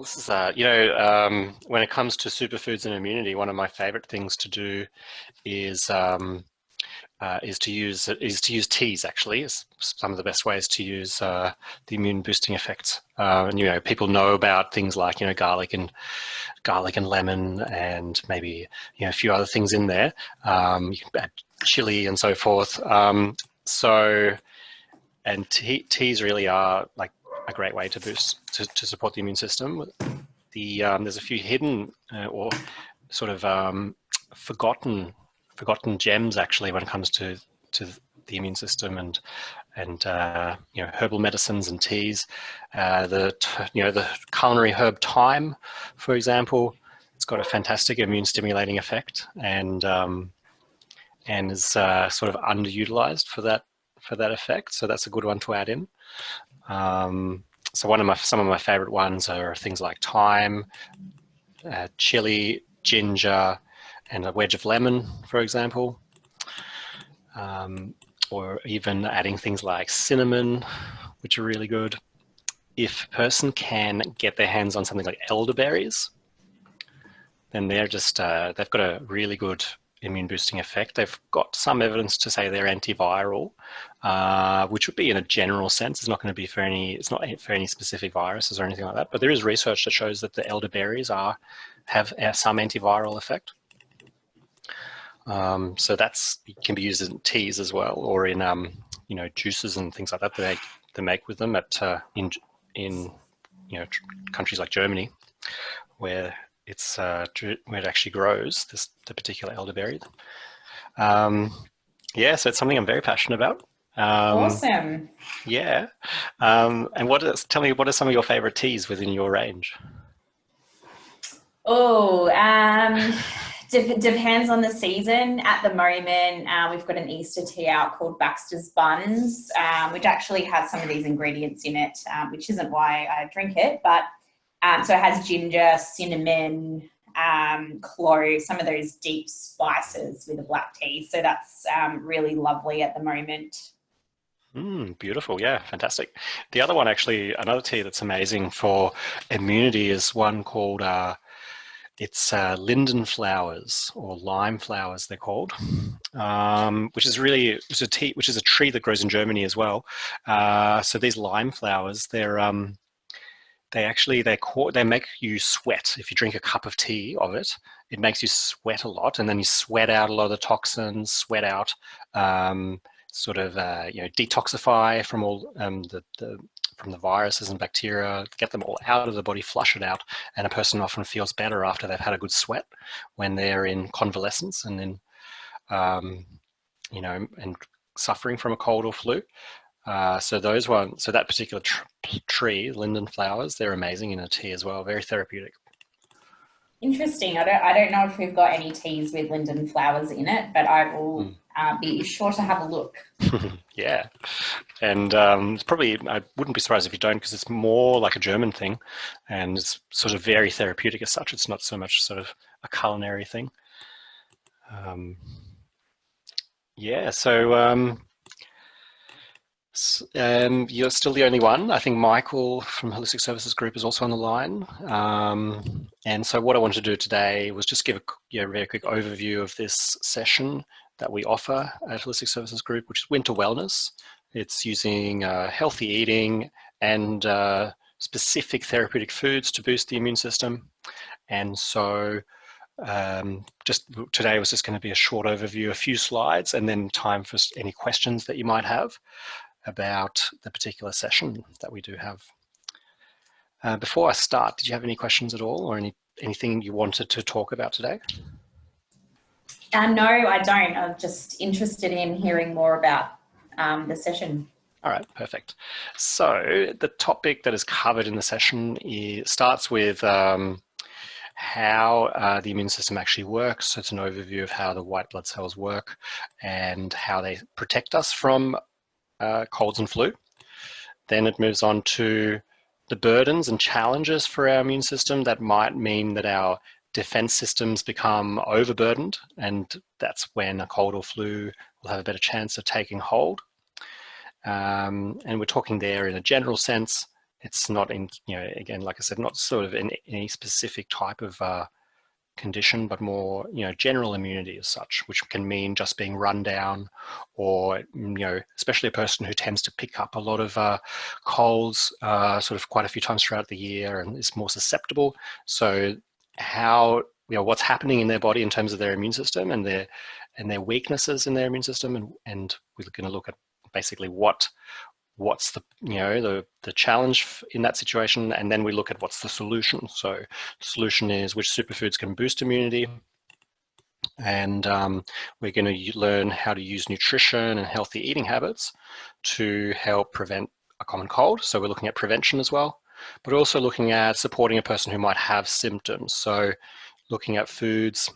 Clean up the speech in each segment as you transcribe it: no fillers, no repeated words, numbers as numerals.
Well, this is, when it comes to superfoods and immunity, one of my favorite things to do is is to use teas. Actually, is some of the best ways to use the immune boosting effects. And people know about things like garlic and lemon, and maybe a few other things in there. You can add chili and so forth. So, and teas really are like a great way to boost to support the immune system. There's a few hidden or sort of forgotten gems actually when it comes to the immune system and herbal medicines and teas. The culinary herb thyme, for example, it's got a fantastic immune stimulating effect and is sort of underutilized for that effect. So that's a good one to add in. So some of my favorite ones are things like thyme, chili, ginger, and a wedge of lemon, for example. Or even adding things like cinnamon, which are really good. If a person can get their hands on something like elderberries, then they've got a really good immune boosting effect. They've got some evidence to say they're antiviral, which would be in a general sense. It's not for any specific viruses or anything like that. But there is research that shows that the elderberries have some antiviral effect. So it can be used in teas as well, or in juices and things like that they make with them in countries like Germany, where where it actually grows the particular elderberry. So it's something I'm very passionate about. Awesome. Yeah. And tell me, what are some of your favorite teas within your range? Oh, depends on the season. At the moment, we've got an Easter tea out called Baxter's Buns, which actually has some of these ingredients in it, which isn't why I drink it. But so it has ginger, cinnamon, clove, some of those deep spices with a black tea. So that's really lovely at the moment. Beautiful. Yeah, fantastic. The other one, actually, another tea that's amazing for immunity is one called it's linden flowers, or lime flowers they're called, which is a tree that grows in Germany as well. So these lime flowers, they make you sweat. If you drink a cup of tea of it, it makes you sweat a lot, and then you sweat out a lot of the toxins, sweat out, detoxify from all from the viruses and bacteria, get them all out of the body, flush it out, and a person often feels better after they've had a good sweat when they're in convalescence and and suffering from a cold or flu. So that particular tree, linden flowers, they're amazing in a tea as well. Very therapeutic. Interesting. I don't know if we've got any teas with linden flowers in it, but I will be sure to have a look. Yeah, and it's probably, I wouldn't be surprised if you don't, because it's more like a German thing, and it's sort of very therapeutic as such. It's not so much sort of a culinary thing. You're still the only one. I think Michael from Holistic Services Group is also on the line. And so what I wanted to do today was just give a very quick overview of this session that we offer at Holistic Services Group, which is Winter Wellness. It's using healthy eating and specific therapeutic foods to boost the immune system. And so just today was just going to be a short overview, a few slides, and then time for any questions that you might have about the particular session that we do have. Before I start, did you have any questions at all, or anything you wanted to talk about today? No, I don't. I'm just interested in hearing more about the session. All right, perfect. So the topic that is covered in the session starts with how the immune system actually works. So it's an overview of how the white blood cells work and how they protect us from colds and flu. Then it moves on to the burdens and challenges for our immune system that might mean that our defense systems become overburdened, and that's when a cold or flu will have a better chance of taking hold. And we're talking there in a general sense it's not in, again, like I said, not sort of in any specific type of condition, but more, general immunity as such, which can mean just being run down, or, especially a person who tends to pick up a lot of colds sort of quite a few times throughout the year and is more susceptible. So how, what's happening in their body in terms of their immune system and their weaknesses in their immune system, and we're going to look at basically what's the challenge in that situation, and then we look at what's the solution. So the solution is which superfoods can boost immunity, and we're going to learn how to use nutrition and healthy eating habits to help prevent a common cold. So we're looking at prevention as well, but also looking at supporting a person who might have symptoms. So looking at foods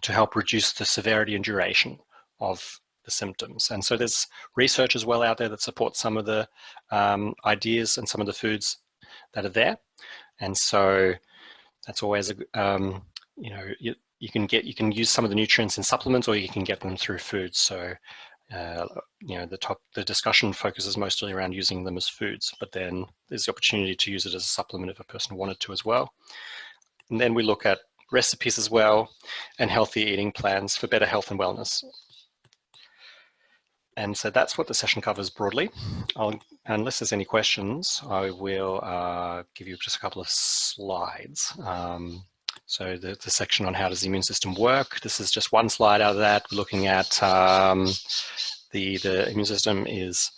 to help reduce the severity and duration of the symptoms. And so there's research as well out there that supports some of the ideas and some of the foods that are there. And so that's always you can use some of the nutrients in supplements, or you can get them through foods. So the discussion focuses mostly around using them as foods, but then there's the opportunity to use it as a supplement if a person wanted to as well. And then we look at recipes as well, and healthy eating plans for better health and wellness. And so that's what the session covers broadly. Unless there's any questions, I will give you just a couple of slides. So the section on how does the immune system work, this is just one slide out of that. We're looking at the immune system is,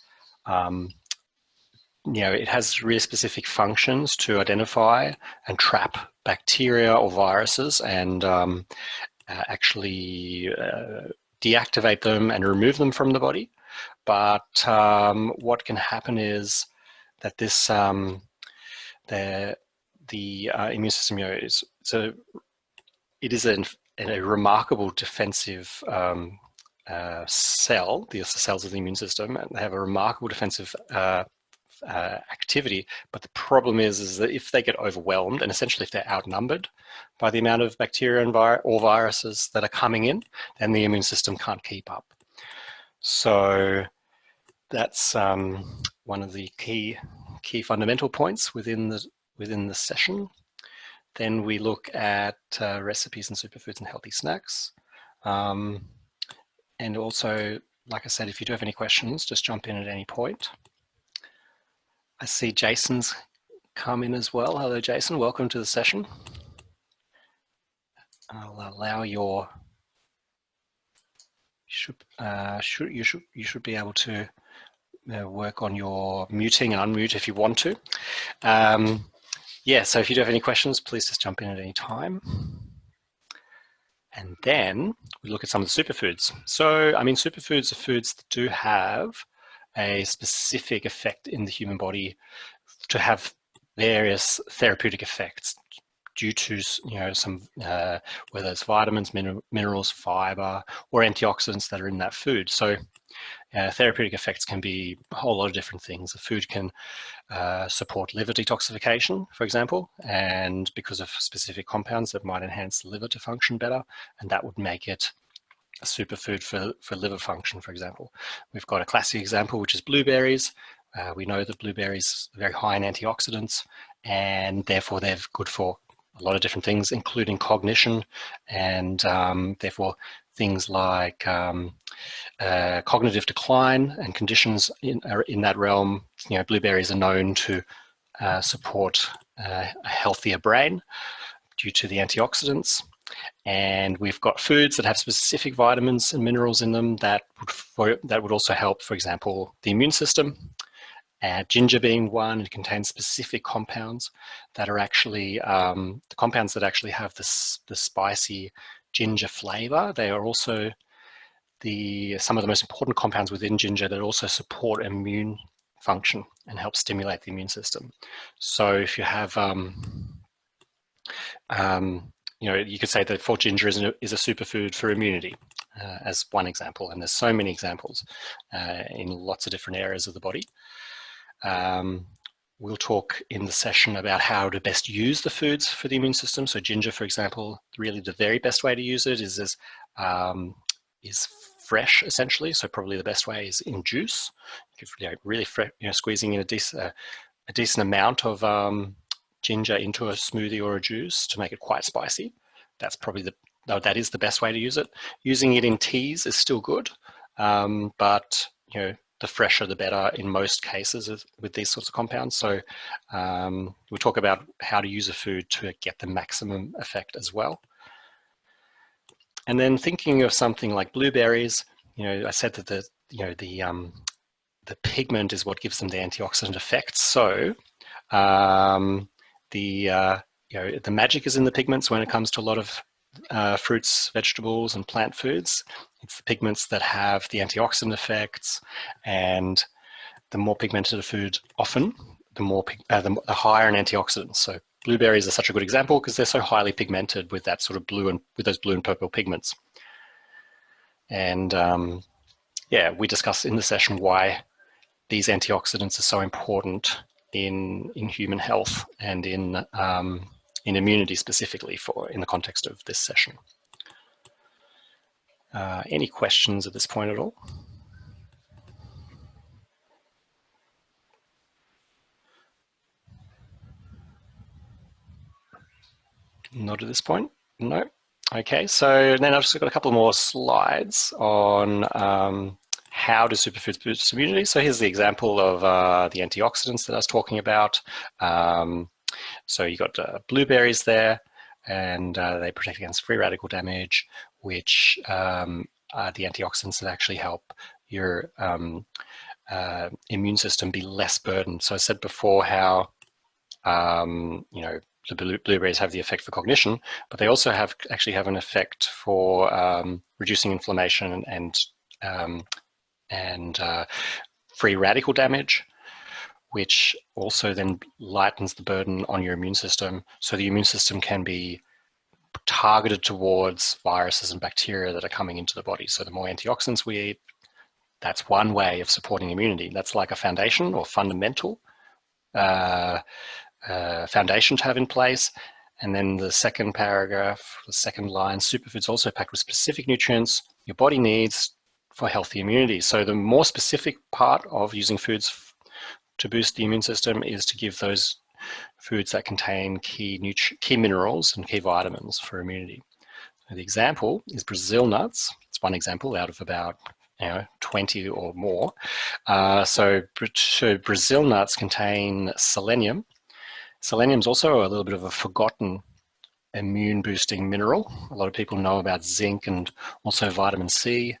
it has really specific functions to identify and trap bacteria or viruses, and actually deactivate them and remove them from the body. But what can happen is that this the immune system, it is a remarkable defensive cell. The cells of the immune system, and they have a remarkable defensive activity. But the problem is that if they get overwhelmed, and essentially if they're outnumbered by the amount of bacteria and or viruses that are coming in, then the immune system can't keep up. So that's one of the key fundamental points within the session. Then we look at recipes and superfoods and healthy snacks. And also, like I said, if you do have any questions, just jump in at any point. I see Jason's come in as well. Hello, Jason. Welcome to the session. I'll allow your. You should be able to work on your muting and unmute if you want to. Yeah. So if you do have any questions, please just jump in at any time. And then we look at some of the superfoods. So, I mean, superfoods are foods that do have a specific effect in the human body, to have various therapeutic effects due to, some, whether it's vitamins, minerals, fiber, or antioxidants that are in that food. So therapeutic effects can be a whole lot of different things. The food can support liver detoxification, for example, and because of specific compounds that might enhance the liver to function better, and that would make it a superfood for liver function, for example. We've got a classic example, which is blueberries. We know that blueberries are very high in antioxidants, and therefore they're good for a lot of different things, including cognition, and therefore things like cognitive decline and conditions in that realm. Blueberries are known to support a healthier brain due to the antioxidants. And we've got foods that have specific vitamins and minerals in them that would also help, for example, the immune system. Ginger being one, it contains specific compounds that are actually the compounds that actually have the spicy ginger flavor. They are also some of the most important compounds within ginger that also support immune function and help stimulate the immune system. So if you have you could say that for ginger is a superfood for immunity, as one example, and there's so many examples in lots of different areas of the body. We'll talk in the session about how to best use the foods for the immune system. So ginger, for example, really the very best way to use it is fresh, essentially. So probably the best way is in juice. Really fresh, squeezing in a decent amount of ginger into a smoothie or a juice to make it quite spicy. That's probably that is the best way to use it. Using it in teas is still good, but the fresher the better in most cases with these sorts of compounds. So we'll talk about how to use a food to get the maximum effect as well. And then thinking of something like blueberries, I said that the pigment is what gives them the antioxidant effects. So the magic is in the pigments when it comes to a lot of fruits, vegetables, and plant foods. It's the pigments that have the antioxidant effects, and the more pigmented a food, often the higher in antioxidants. So blueberries are such a good example because they're so highly pigmented with that sort of with those blue and purple pigments. And we discussed in the session why these antioxidants are so important in human health and in immunity specifically in the context of this session. Any questions at this point at all? Not at this point? No. Okay, so then I've just got a couple more slides on how do superfoods boost immunity. So here's the example of the antioxidants that I was talking about. So you got blueberries there, and they protect against free radical damage, which are the antioxidants that actually help your immune system be less burdened. So I said before how the blueberries have the effect for cognition, but they also actually have an effect for reducing inflammation and free radical damage, which also then lightens the burden on your immune system. So the immune system can be targeted towards viruses and bacteria that are coming into the body. So the more antioxidants we eat, that's one way of supporting immunity. That's like a foundation or fundamental foundation to have in place. And then the second paragraph, the second line, superfoods also packed with specific nutrients your body needs for healthy immunity. So the more specific part of using foods to boost the immune system is to give those foods that contain key minerals and key vitamins for immunity. So the example is Brazil nuts. It's one example out of about 20 or more. So Brazil nuts contain selenium. Selenium is also a little bit of a forgotten immune boosting mineral. A lot of people know about zinc and also vitamin C.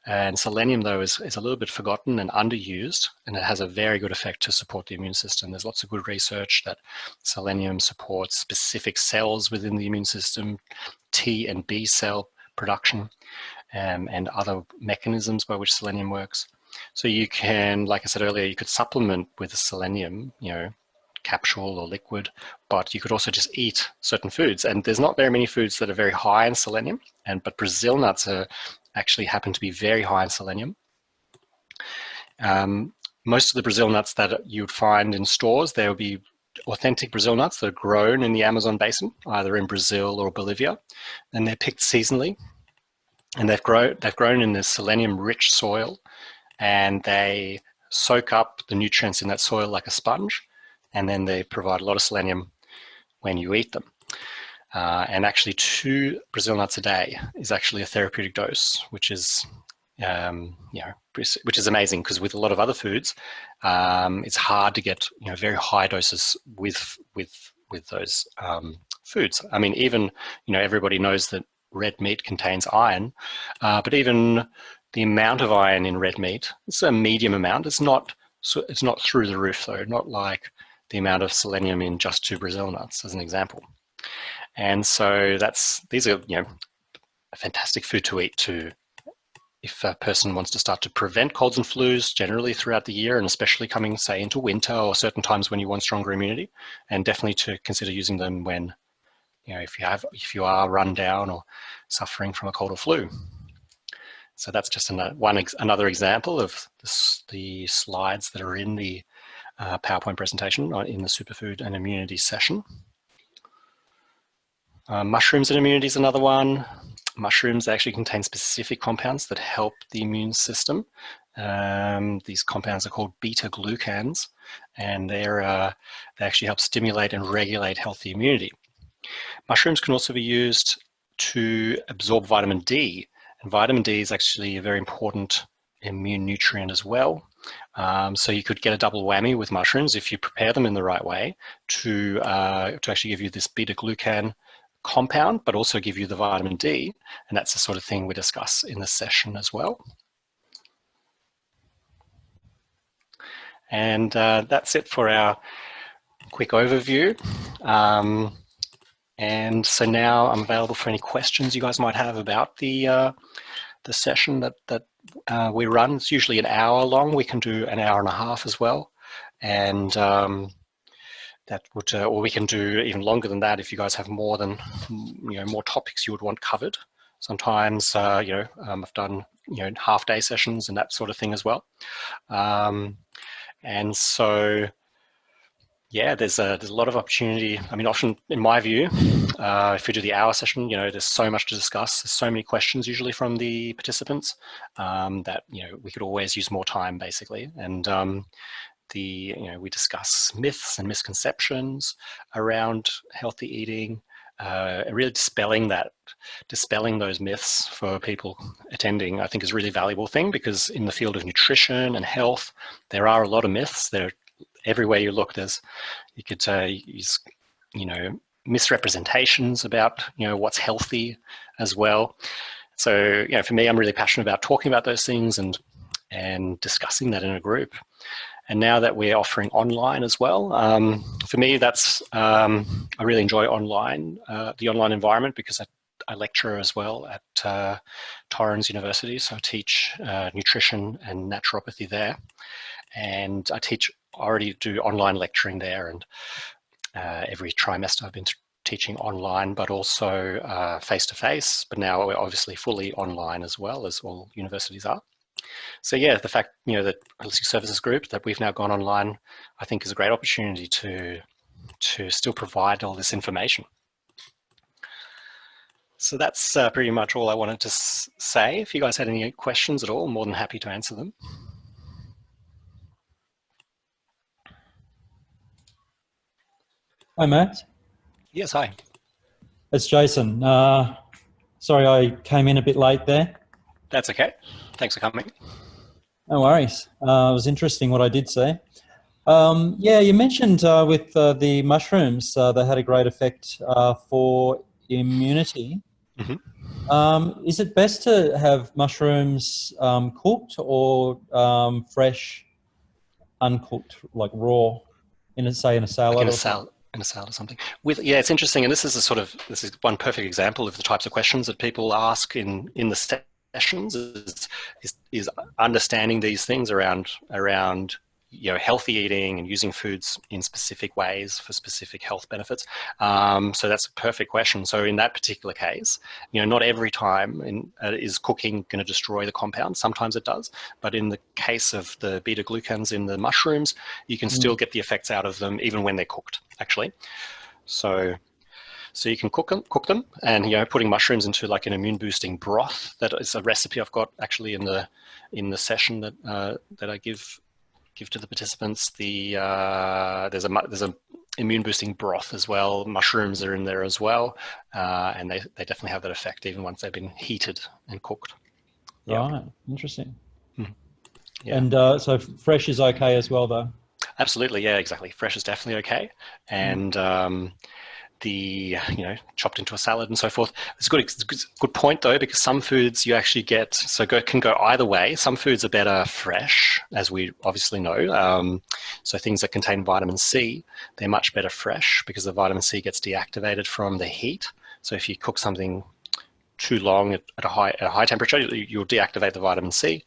And selenium, though, is a little bit forgotten and underused, and it has a very good effect to support the immune system. There's lots of good research that selenium supports specific cells within the immune system, T and B cell production, and other mechanisms by which selenium works. So you can, like I said earlier, you could supplement with the selenium, capsule or liquid, but you could also just eat certain foods. And there's not very many foods that are very high in selenium, but Brazil nuts actually happen to be very high in selenium. Most of the Brazil nuts that you'd find in stores, there will be authentic Brazil nuts that are grown in the Amazon basin, either in Brazil or Bolivia, and they're picked seasonally. And they've grown in this selenium-rich soil, and they soak up the nutrients in that soil like a sponge, and then they provide a lot of selenium when you eat them. And actually 2 Brazil nuts a day is actually a therapeutic dose, which is amazing, because with a lot of other foods, it's hard to get very high doses with those foods. I mean, even everybody knows that red meat contains iron, but even the amount of iron in red meat, it's a medium amount. It's not through the roof though, not like the amount of selenium in just 2 Brazil nuts, as an example. And so these are a fantastic food to eat if a person wants to start to prevent colds and flus generally throughout the year, and especially coming, say, into winter or certain times when you want stronger immunity, and definitely to consider using them when if you are run down or suffering from a cold or flu. So that's just another example of the slides that are in the PowerPoint presentation in the superfood and immunity session. Mushrooms and immunity is another one. Mushrooms actually contain specific compounds that help the immune system. These compounds are called beta-glucans, and they actually help stimulate and regulate healthy immunity. Mushrooms can also be used to absorb vitamin D, and vitamin D is actually a very important immune nutrient as well. So you could get a double whammy with mushrooms if you prepare them in the right way to actually give you this beta-glucan compound, but also give you the vitamin D, and that's the sort of thing we discuss in this session as well. And that's it for our quick overview. And so now I'm available for any questions you guys might have about the session that we run. It's usually an hour long. We can do an hour and a half as well, and that would, or we can do even longer than that if you guys have more than more topics you would want covered. Sometimes I've done half-day sessions and that sort of thing as well. And so, yeah, there's a lot of opportunity. I mean, often, in my view, if we do the hour session, there's so much to discuss. There's so many questions usually from the participants that we could always use more time, basically. And we discuss myths and misconceptions around healthy eating, really dispelling those myths for people attending. I think is a really valuable thing, because in the field of nutrition and health, there are a lot of myths. There, everywhere you look, you could use misrepresentations about what's healthy as well. So for me, I'm really passionate about talking about those things and discussing that in a group. And now that we're offering online as well, for me, that's I really enjoy the online environment, because I lecture as well at Torrens University. So I teach nutrition and naturopathy there, and I already do online lecturing there, and every trimester I've been teaching online, but also face-to-face. But now we're obviously fully online as well, as all universities are. So yeah, the fact that Holistic Services Group, that we've now gone online, I think is a great opportunity to still provide all this information. So that's pretty much all I wanted to say. If you guys had any questions at all, I'm more than happy to answer them. Hi, Matt. Yes, hi. It's Jason. Sorry I came in a bit late there. That's okay. Thanks for coming. No worries. It was interesting what I did say. Yeah, you mentioned with the mushrooms, they had a great effect for immunity. Mm-hmm. Is it best to have mushrooms cooked or fresh, uncooked, like raw, in a salad? Like in a salad. In a salad or something. Yeah, it's interesting, and this is one perfect example of the types of questions that people ask in the sessions is understanding these things around healthy eating and using foods in specific ways for specific health benefits. So that's a perfect question. So in that particular case, not every time is cooking going to destroy the compound. Sometimes it does, but in the case of the beta-glucans in the mushrooms, you can still get the effects out of them even when they're cooked, actually. So you can cook them, and putting mushrooms into like an immune boosting broth. That is a recipe I've got actually in the session that I give to the participants. There's a immune boosting broth as well. Mushrooms are in there as well, and they definitely have that effect even once they've been heated and cooked. Right, interesting. Mm. Yeah. And so fresh is okay as well, though. Absolutely, yeah, exactly. Fresh is definitely okay, and the chopped into a salad and so forth. It's a good point though, because some foods you actually can go either way. Some foods are better fresh, as we obviously know. So things that contain vitamin C, they're much better fresh, because the vitamin C gets deactivated from the heat. So if you cook something too long at a high temperature, you'll deactivate the vitamin C.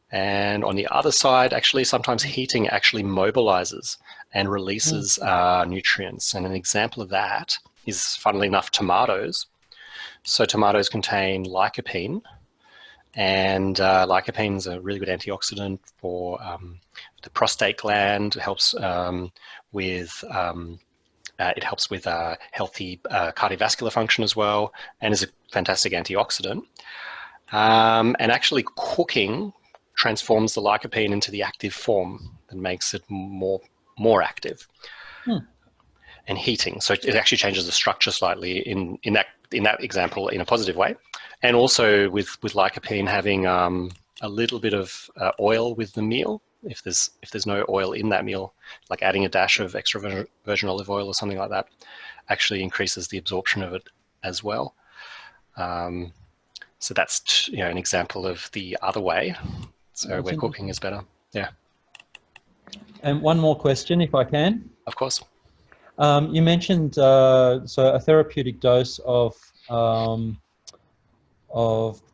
And on the other side, actually, sometimes heating actually mobilizes and releases nutrients. And an example of that is, funnily enough, tomatoes. So tomatoes contain lycopene, and lycopene is a really good antioxidant for the prostate gland. It helps with healthy cardiovascular function as well, and is a fantastic antioxidant. And actually, cooking transforms the lycopene into the active form and makes it more active. And heating, so it actually changes the structure slightly in that example in a positive way. And also with lycopene having a little bit of oil with the meal, if there's no oil in that meal, like adding a dash of extra virgin olive oil or something like that, actually increases the absorption of it as well. So that's an example of the other way. So where cooking is better. Yeah. And one more question, if I can. Of course. You mentioned so a therapeutic dose of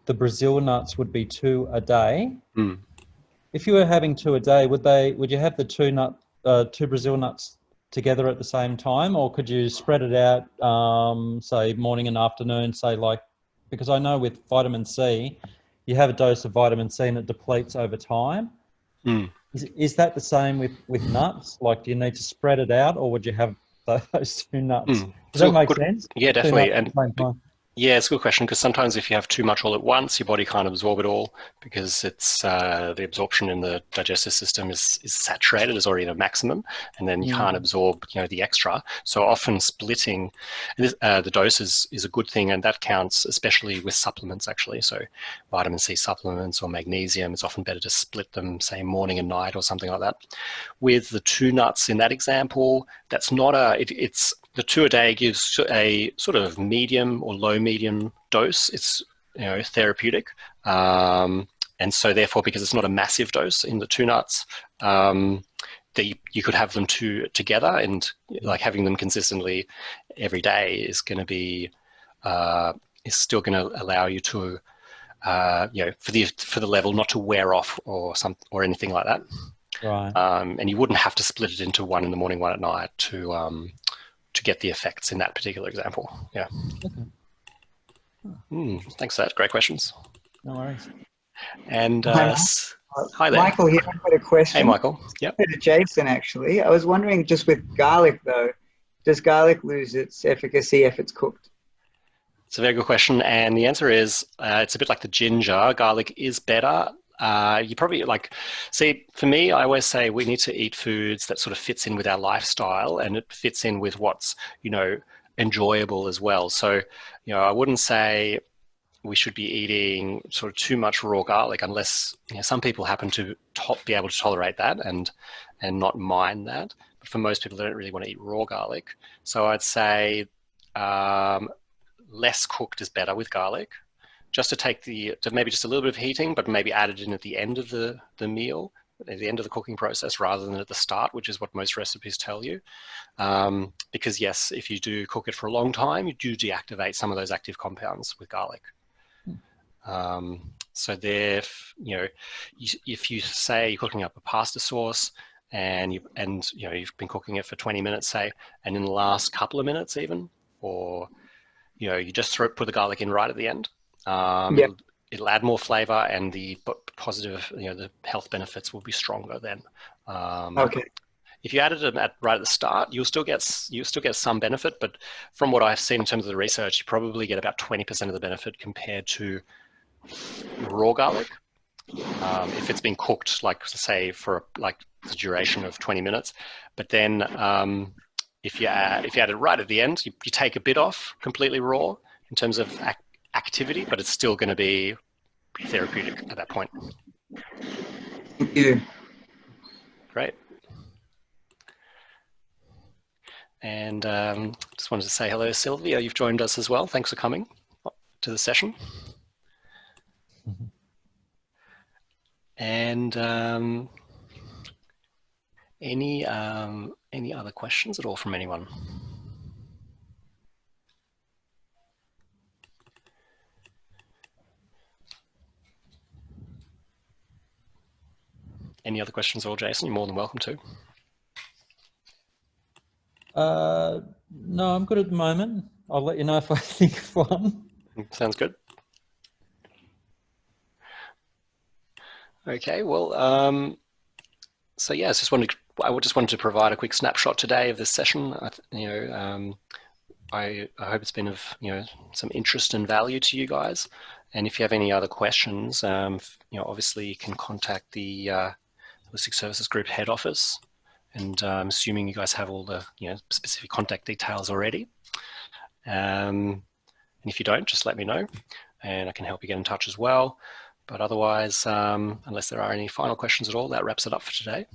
the Brazil nuts would be 2 a day. If you were having 2 a day, would you have the 2 Brazil nuts together at the same time, or could you spread it out, say morning and afternoon, say because I know with vitamin C, you have a dose of vitamin C and it depletes over time. Is that the same with nuts? Like, do you need to spread it out, or would you have those 2 nuts? Does that make sense? Yeah, definitely. Yeah, it's a good question, because sometimes if you have too much all at once, your body can't absorb it all, because it's the absorption in the digestive system is saturated, is already at a maximum, and then you can't absorb the extra. So often splitting the doses is a good thing, and that counts especially with supplements actually. So vitamin C supplements or magnesium, it's often better to split them, say morning and night or something like that. With the 2 nuts in that example, that's not it's the 2 a day gives a sort of medium or low medium dose. It's therapeutic, and so therefore, because it's not a massive dose in the 2 nuts, that you could have them together, and like having them consistently every day is going to be is still going to allow you to for the level not to wear off or anything like that. Right. And you wouldn't have to split it into 1 in the morning, 1 at night to get the effects in that particular example. Yeah. Thanks for that. Great questions. No worries. And hi there. Michael here. I've got a question. Hey, Michael. Yep. To Jason, actually. I was wondering, just with garlic, though, does garlic lose its efficacy if it's cooked? It's a very good question. And the answer is it's a bit like the ginger. Garlic is better. You probably for me, I always say we need to eat foods that sort of fits in with our lifestyle, and it fits in with what's, enjoyable as well. So, I wouldn't say we should be eating sort of too much raw garlic, unless some people happen to be able to tolerate that and not mind that. But for most people, they don't really want to eat raw garlic. So I'd say less cooked is better with garlic. Just to take maybe just a little bit of heating, but maybe add it in at the end of the meal, at the end of the cooking process, rather than at the start, which is what most recipes tell you. Because yes, if you do cook it for a long time, you do deactivate some of those active compounds with garlic. So there, if you say you're cooking up a pasta sauce and you've been cooking it for 20 minutes, say, and in the last couple of minutes even, or you just put the garlic in right at the end. It'll add more flavor, and the positive, the health benefits will be stronger then. Okay. If you added them right at the start, you'll still get some benefit, but from what I've seen in terms of the research, you probably get about 20% of the benefit compared to raw garlic. If it's been cooked, say for the duration of 20 minutes, but then if you add it right at the end, you take a bit off completely raw in terms of activity, but it's still going to be therapeutic at that point. Thank you. Great. And just wanted to say hello, Sylvia. You've joined us as well. Thanks for coming to the session. And any other questions at all from anyone? Any other questions at all, Jason? You're more than welcome to. No, I'm good at the moment. I'll let you know if I think of one. Sounds good. Okay, well, so yeah, I just wanted to provide a quick snapshot today of this session. I hope it's been of some interest and value to you guys, And if you have any other questions, obviously you can contact the Holistic Services Group head office. And I'm assuming you guys have all the specific contact details already. And if you don't, just let me know and I can help you get in touch as well. But otherwise, unless there are any final questions at all, that wraps it up for today.